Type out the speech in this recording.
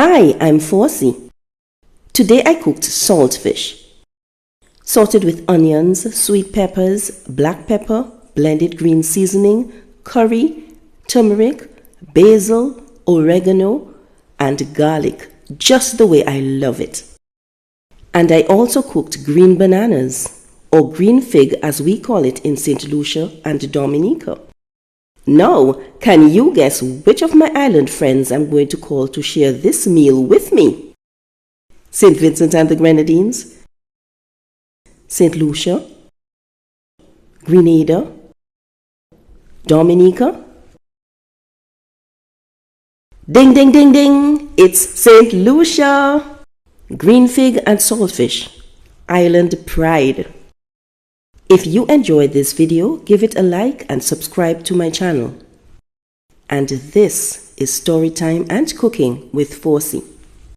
Hi, I'm Forsi. Today I cooked saltfish. Salted with onions, sweet peppers, black pepper, blended green seasoning, curry, turmeric, basil, oregano, and garlic, just the way I love it. And I also cooked green bananas, or green fig as we call it in St. Lucia and Dominica. Now, can you guess which of my island friends I'm going to call to share this meal with me? St. Vincent and the Grenadines, St. Lucia, Grenada, Dominica. Ding, ding, ding, ding! It's St. Lucia! Green fig and saltfish, island pride. If you enjoyed this video, give it a like and subscribe to my channel. And this is Storytime and Cooking with Forsi.